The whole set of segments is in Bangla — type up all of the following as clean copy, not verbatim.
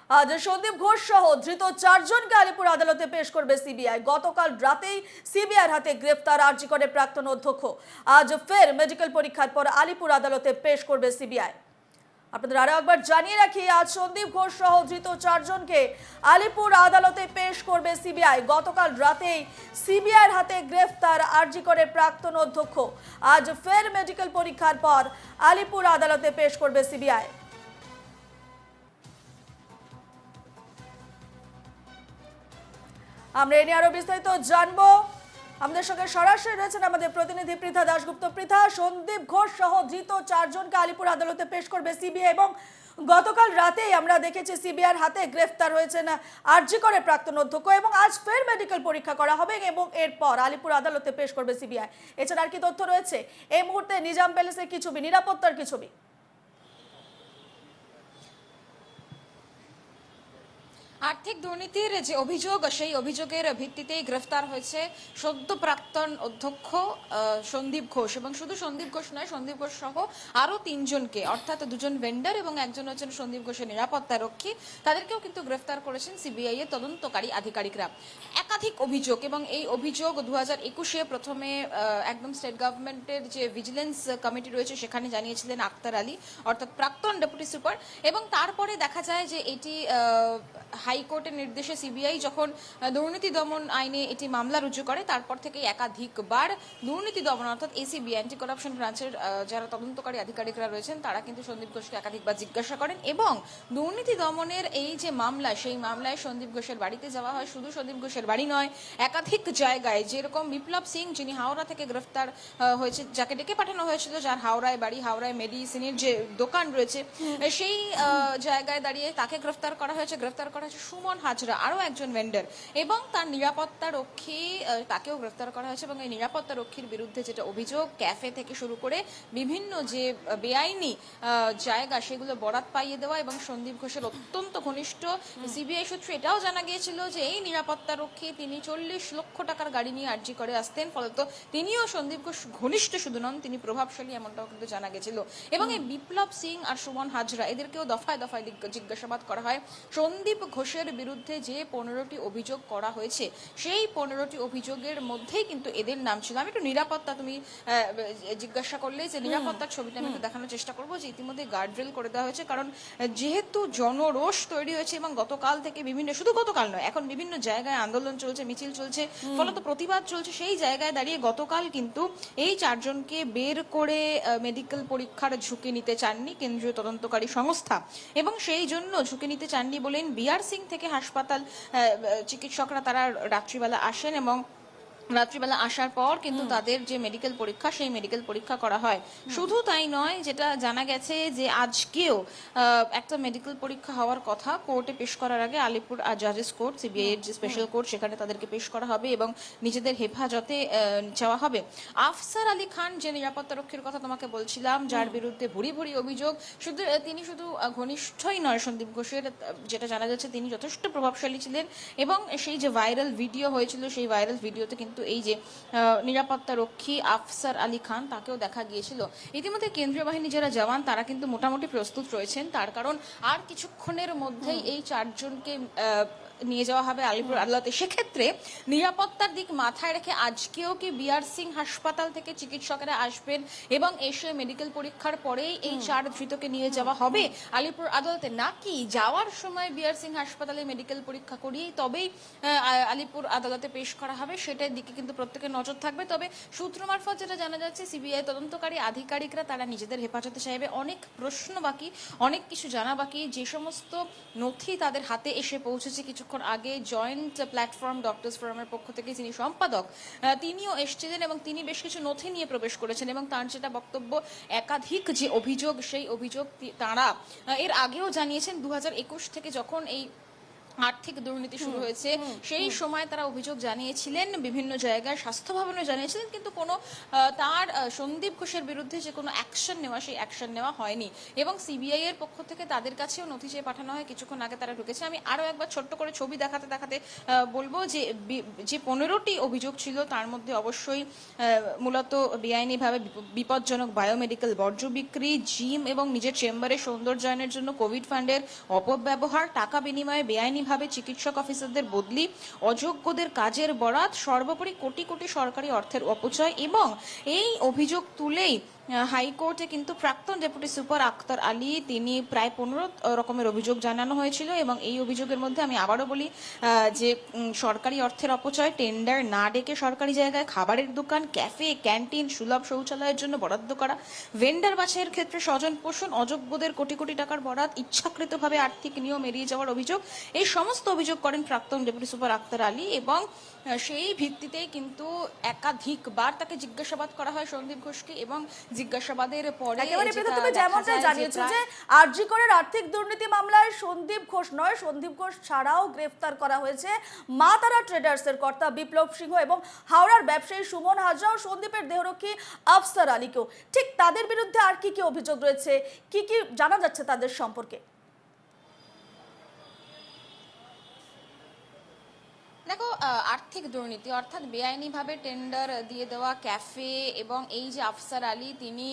আজ সন্দীপ ঘোষ সহ ধৃত চারজনকে আলিপুর আদালতে পেশ করবে সিবিআই। গতকাল রাতেই সিবিআইর হাতে গ্রেফতার আরজি করে প্রাক্তন অধ্যক্ষ। আজ ফের মেডিকেল পরীক্ষার পর আলিপুর আদালতে পেশ করবে সিবিআই। আপনাদের আরো একবার জানিয়ে রাখি, আজ সন্দীপ ঘোষ সহ ধৃত চারজনকে আলিপুর আদালতে পেশ করবে সিবিআই। গতকাল রাতেই সিবিআইর হাতে গ্রেফতার আরজি করে প্রাক্তন অধ্যক্ষ। আজ ফের মেডিকেল পরীক্ষার পর আলিপুর আদালতে পেশ করবে সিবিআই। আমরা এ নিয়ে আরো বিস্তারিত জানবো। আমাদের সঙ্গে সরাসরি রয়েছেন আমাদের প্রতিনিধি পৃথা দাশগুপ্ত। পৃথা, সন্দীপ ঘোষ সহ ধৃত চারজনকে আলিপুর আদালতে পেশ করবে সিবিআই এবং গতকাল রাতেই আমরা দেখেছি সিবিআইর হাতে গ্রেফতার হয়েছেন আরজি করে প্রাক্তন অধ্যক্ষ এবং আজ ফের মেডিকেল পরীক্ষা করা হবে এবং এরপর আলিপুর আদালতে পেশ করবে সিবিআই। এছাড়া আর কি তথ্য রয়েছে এই মুহূর্তে নিজাম প্যালেসের কি ছবি, নিরাপত্তার কি ছবি? আর্থিক দুর্নীতির যে অভিযোগ, সেই অভিযোগের ভিত্তিতেই গ্রেফতার হয়েছে সদ্য প্রাক্তন অধ্যক্ষ সন্দীপ ঘোষ। এবং শুধু সন্দীপ ঘোষ নয়, সন্দীপ ঘোষ সহ আরও তিনজনকে, অর্থাৎ দুজন ভেন্ডার এবং একজন হচ্ছেন সন্দীপ ঘোষের নিরাপত্তা রক্ষী, তাদেরকেও কিন্তু গ্রেফতার করেছেন সিবিআই এর তদন্তকারী আধিকারিকরা। একাধিক অভিযোগ, এবং এই অভিযোগ 2021-এ প্রথমে একদম স্টেট গভর্নমেন্টের যে ভিজিলেন্স কমিটি রয়েছে সেখানে জানিয়েছিলেন আক্তার আলী, অর্থাৎ প্রাক্তন ডেপুটি সুপার। এবং তারপরে দেখা যায় যে এটি হাইকোর্টের নির্দেশে সিবিআই যখন দুর্নীতি দমন আইনে এটি মামলা রুজু করে, তারপর থেকে একাধিকবার দুর্নীতি দমন অর্থাৎ এসিবি, অ্যান্টি করাপশন ব্রাঞ্চের যারা তদন্তকারী আধিকারিকরা রয়েছেন তারা কিন্তু সন্দীপ ঘোষকে একাধিকবার জিজ্ঞাসা করেন। এবং দুর্নীতি দমনের এই যে মামলা, সেই মামলায় সন্দীপ ঘোষের বাড়িতে যাওয়া হয়। শুধু সন্দীপ ঘোষের বাড়ি নয়, একাধিক জায়গায়, যেরকম বিপ্লব সিং যিনি হাওড়া থেকে গ্রেফতার হয়েছে, যাকে ডেকে পাঠানো হয়েছিল, যার হাওড়ায় বাড়ি, হাওড়ায় মেডিসিনের যে দোকান রয়েছে, সেই জায়গায় দাঁড়িয়ে তাকে গ্রেফতার করা হয়েছে। গ্রেফতার করা হয়েছে সুমন হাজরা, আরও একজন ভেন্ডার, এবং তার নিরাপত্তা রক্ষী, তাকেও গ্রেফতার করা হয়েছে। এবং এই নিরাপত্তা রক্ষীর বিরুদ্ধে যেটা অভিযোগ, ক্যাফে থেকে শুরু করে বিভিন্ন যে বেআইনি জায়গা সেগুলো বরাত পাইয়ে দেওয়া, এবং সন্দীপ ঘোষের অত্যন্ত ঘনিষ্ঠ। সিবিআই সূত্রে এটাও জানা গিয়েছিল যে এই নিরাপত্তা রক্ষী তিনি 40 লক্ষ টাকার গাড়ি নিয়ে আরজি করে আসতেন, ফলত তিনিও সন্দীপ ঘোষ ঘনিষ্ঠ শুধু নন, তিনি প্রভাবশালী, এমনটাও কিন্তু জানা গেছিল। এবং এই বিপ্লব সিং আর সুমন হাজরা, এদেরকেও দফায় দফায় জিজ্ঞাসাবাদ করা হয়। সন্দীপ ঘোষের বিরুদ্ধে যে 15টি অভিযোগ করা হয়েছে, সেই 15টি অভিযোগের মধ্যেই কিন্তু এদের নাম ছিল। আমি একটু নিরাপত্তা, তুমি জিজ্ঞাসা করলে যে নিরাপত্তার ছবিটা আমি একটু দেখানোর চেষ্টা করবো, যে ইতিমধ্যে গার্ডরেল করে দেওয়া হয়েছে, কারণ যেহেতু জনরোষ তৈরি হয়েছে এবং গতকাল থেকে বিভিন্ন, শুধু গতকাল নয়, এখন বিভিন্ন জায়গায় আন্দোলন চলছে, মিছিল চলছে, ফলত প্রতিবাদ চলছে, সেই জায়গায় দাঁড়িয়ে গতকাল কিন্তু এই চারজনকে বের করে মেডিকেল পরীক্ষার ঝুঁকি নিতে চাননি কেন্দ্রীয় তদন্তকারী সংস্থা। এবং সেই জন্য ঝুঁকি নিতে চাননি বলেন বিআর সিং থেকে হাসপাতাল চিকিৎসকরা তারা রাত্রিবেলা আসেন, এবং রাত্রিবেলা আসার পর কিন্তু তাদের যে মেডিকেল পরীক্ষা, সেই মেডিকেল পরীক্ষা করা হয়। শুধু তাই নয়, যেটা জানা গেছে যে আজকেও একটা মেডিকেল পরীক্ষা হওয়ার কথা কোর্টে পেশ করার আগে, আলিপুর জাজেস কোর্ট, সিবিআই এর যে স্পেশাল কোর্ট, সেখানে তাদেরকে পেশ করা হবে এবং নিজেদের হেফাজতে যাওয়া হবে। আফসার আলী খান, যে নিরাপত্তা রক্ষীর কথা তোমাকে বলছিলাম, যার বিরুদ্ধে ভুরি ভুরি অভিযোগ, তিনি শুধু ঘনিষ্ঠই নয় সন্দীপ ঘোষের, যেটা জানা যাচ্ছে তিনি যথেষ্ট প্রভাবশালী ছিলেন। এবং সেই যে ভাইরাল ভিডিও হয়েছিল, সেই ভাইরাল ভিডিওতে কিন্তু এই যে নিরাপত্তা রক্ষী আফসার আলী খান, তাকেও দেখা গিয়েছিল। ইতিমধ্যে কেন্দ্রীয় বাহিনী যারা জওয়ান, তারা কিন্তু মোটামুটি প্রস্তুত রয়েছেন, তার কারণ আর কিছুক্ষণের মধ্যেই এই চারজনকে নিয়ে যাওয়া হবে আলিপুর আদালতে। সেক্ষেত্রে নিরাপত্তার দিক মাথায় রেখে আজকেও কি বিআর সিং হাসপাতাল থেকে চিকিৎসকেরা আসবেন এবং এসে মেডিকেল পরীক্ষার পরেই এই চার ধৃতকে নিয়ে যাওয়া হবে আলিপুর আদালতে, নাকি যাওয়ার সময় বিআর সিং হাসপাতালে মেডিকেল পরীক্ষা করিয়েই তবেই আলিপুর আদালতে পেশ করা হবে, সেটার দিকে কিন্তু প্রত্যেকের নজর থাকবে। তবে সূত্র মারফত যেটা জানা যাচ্ছে, সিবিআই তদন্তকারী আধিকারিকরা তারা নিজেদের হেফাজতে চাইবে। অনেক প্রশ্ন বাকি, অনেক কিছু জানা বাকি। যে সমস্ত নথি তাদের হাতে এসে পৌঁছেছে কিছুক্ষণ আগে, জয়েন্ট প্ল্যাটফর্ম ডক্টরস ফোরামের পক্ষ থেকে যিনি সম্পাদক, তিনিও এসেছিলেন এবং তিনি বেশ কিছু নথি নিয়ে প্রবেশ করেছেন। এবং তার যেটা বক্তব্য, একাধিক যে অভিযোগ, সেই অভিযোগ তাঁরা এর আগেও জানিয়েছেন। 2021 থেকে যখন এই আর্থিক দুর্নীতি শুরু হয়েছে সেই সময় তারা অভিযোগ জানিয়েছিলেন, বিভিন্ন জায়গায় স্বাস্থ্য ভবনে জানিয়েছিলেন, কিন্তু কোনো তার সন্দীপ ঘোষের বিরুদ্ধে যে কোনো অ্যাকশন নেওয়া, সেই অ্যাকশন নেওয়া হয়নি। এবং সিবিআই এর পক্ষ থেকে তাদের কাছেও নথি চেয়ে পাঠানো হয়, কিছুক্ষণ আগে তারা ঢুকেছে। আমি আরও একবার ছোট্ট করে ছবি দেখাতে দেখাতে বলবো যে যে 15টি অভিযোগ ছিল তার মধ্যে অবশ্যই মূলত বেআইনিভাবে বিপজ্জনক বায়োমেডিকেল বর্জ্য বিক্রি, জিম এবং নিজের চেম্বারে সৌন্দর্যায়নের জন্য কোভিড ফান্ডের অপব্যবহার, টাকা বিনিময়ে বেআইনিভাবে চিকিৎসক অফিসারদের বদলি, অযোগ্যদের কাজের বরাত, সর্বোপরি কোটি কোটি সরকারি অর্থের অপচয়। এবং এই অভিযোগ তুলেই হাইকোর্টে কিন্তু প্রাক্তন ডেপুটি সুপার আক্তার আলী, তিনি প্রায় 15 রকমের অভিযোগ জানানো হয়েছিল। এবং এই অভিযোগের মধ্যে আমি আবারও বলি যে সরকারি অর্থের অপচয়, টেন্ডার না ডেকে সরকারি জায়গায় খাবারের দোকান, ক্যাফে, ক্যান্টিন, সুলভ শৌচালয়ের জন্য বরাদ্দ করা, ভেন্ডার বাছাইয়ের ক্ষেত্রে স্বজন পোষণ, অযোগ্যদের কোটি কোটি টাকার বরাত, ইচ্ছাকৃতভাবে আর্থিক নিয়ম এড়িয়ে যাওয়ার অভিযোগ, এই সমস্ত অভিযোগ করেন প্রাক্তন ডেপুটি সুপার আক্তার আলী। এবং সেই ভিত্তিতেই কিন্তু একাধিকবার তাকে জিজ্ঞাসাবাদ করা হয় সন্দীপ ঘোষকে। এবং জিজ্ঞাসাবাদের পরে একেবারে যেটা তুমি দেখা যেমনটা যায় যে জানিয়েছো যে প্রায় আরজি করের আর্থিক দুর্নীতি মামলায় সন্দীপ ঘোষ নয়, সন্দীপ ঘোষ ছাড়াও গ্রেফতার করা হয়েছে মা তারা ট্রেডার্সের কর্তা বিপ্লব সিংহ এবং হাওড়ার ব্যবসায়ী সুমন হাজরা ও সন্দীপের দেহরক্ষী আফসার আলীকেও। ঠিক তাদের বিরুদ্ধে আর কি কি অভিযোগ রয়েছে, কি কি জানা যাচ্ছে তাদের সম্পর্কে? দেখো, আর্থিক দুর্নীতি অর্থাৎ বেআইনিভাবে টেন্ডার দিয়ে দেওয়া ক্যাফে, এবং এই যে আফসার আলী, তিনি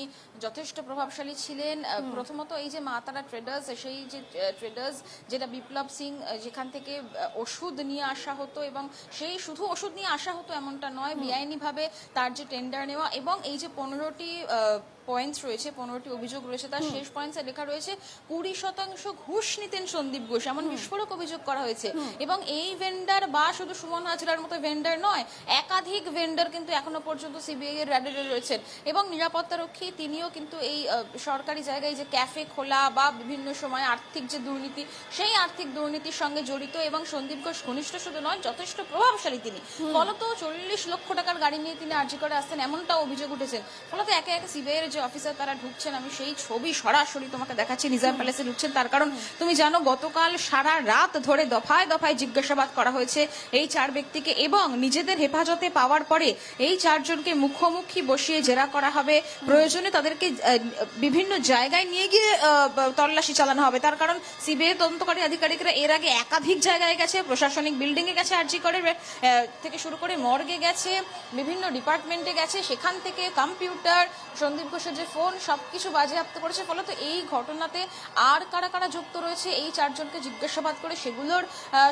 যথেষ্ট প্রভাবশালী ছিলেন। প্রথমত এই যে মা তারা ট্রেডার্স, সেই যে ট্রেডার্স যেটা বিপ্লব সিং, যেখান থেকে ওষুধ নিয়ে আসা হতো, এবং সেই শুধু ওষুধ নিয়ে আসা হতো এমনটা নয়, বেআইনিভাবে তার যে টেন্ডার নেওয়া। এবং এই যে 15টি পয়েন্টস রয়েছে, 15টি অভিযোগ রয়েছে, তার শেষ পয়েন্টসে লেখা রয়েছে 20% ঘুষ নিতেন সন্দীপ ঘোষ, এমন বিস্ফোরক অভিযোগ করা হয়েছে। এবং এই ভেন্ডার বা শুধু সুমন হাজরার মতো ভেন্ডার নয়, একাধিক ভেন্ডার কিন্তু এখনো পর্যন্ত সিবিআই এর র্যাডারে রয়েছেন। এবং নিরাপত্তারক্ষী তিনিও কিন্তু এই সরকারি জায়গায় যে ক্যাফে খোলা বা বিভিন্ন সময় আর্থিক যে দুর্নীতি, সেই আর্থিক দুর্নীতির সঙ্গে জড়িত। এবং সন্দীপ ঘোষ ঘনিষ্ঠ শুধু নয়, যথেষ্ট প্রভাবশালী তিনি। ফলত 40 লক্ষ টাকার গাড়ি নিয়ে তিনি আরজি করে আসতেন, এমনটাও অভিযোগ উঠেছেন। ফলত একে একে সিবিআই এর যে অফিসার তারা ঢুকছেন, আমি সেই ছবি সরাসরি তোমাকে দেখাচ্ছি। নিজাম প্যালেসে ঢুকছেন, তার কারণ তুমি জানো গতকাল সারা রাত ধরে দফায় দফায় জিজ্ঞাসাবাদ করা হয়েছে এই 4 ব্যক্তিকে। এবং নিজেদের হেফাজতে পাওয়ার পরে এই 4 জনকে মুখোমুখি বসিয়ে জেরা করা হবে, প্রয়োজনে তাদেরকে বিভিন্ন জায়গায় নিয়ে গিয়ে তল্লাশি চালানো হবে। তার কারণ সিবিআই তদন্তকারী আধিকারিকরা এর আগে একাধিক জায়গায় গেছে, প্রশাসনিক বিল্ডিং এ গেছে, আরজি করে থেকে শুরু করে মর্গে গেছে, বিভিন্ন ডিপার্টমেন্টে গেছে, সেখান থেকে কম্পিউটার, সন্দীপ ঘোষের যে ফোন, সবকিছু বাজেয়াপ্ত করেছে। ফলত এই ঘটনাতে আর কারা কারা যুক্ত রয়েছে এই 4 জনকে জিজ্ঞাসাবাদ করে সেগুলোর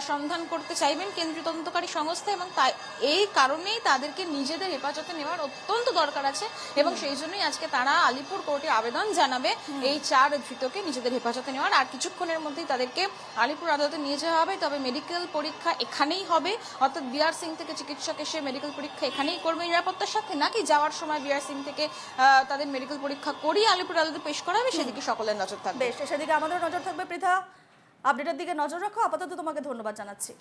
সন্ধান করতে চাইবেন কেন্দ্রীয় তদন্তকারী সংস্থা। এবং তাই এই কারণেই তাদেরকে নিজেদের হেফাজতে নেওয়ার অত্যন্ত দরকার আছে। এবং সেই জন্যই আজকে তারা আলিপুর কোর্টে আবেদন জানাবে এই 4 ধৃতকে নিজেদের হেফাজতে নেওয়ার। আর কিছুক্ষণের মধ্যেই তাদেরকে আলিপুর আদালতে নিয়ে যাওয়া হবে। তবে মেডিকেল পরীক্ষা এখানেই হবে, অর্থাৎ বিআর সিং থেকে চিকিৎসক এসে মেডিকেল পরীক্ষা এখানেই করবে নিরাপত্তার সাথে, নাকি যাওয়ার সময় বিআর সিং থেকে তাদের মেডিকেল পরীক্ষা করিয়ে আলিপুর আদালতে পেশ করা হবে, সেদিকে সকলের নজর থাকবে। বেশ, সেদিকে আমাদের নজর থাকবে। পৃথা, আপডেটের দিকে নজর রাখো। আপাতত তোমাকে ধন্যবাদ জানাচ্ছি।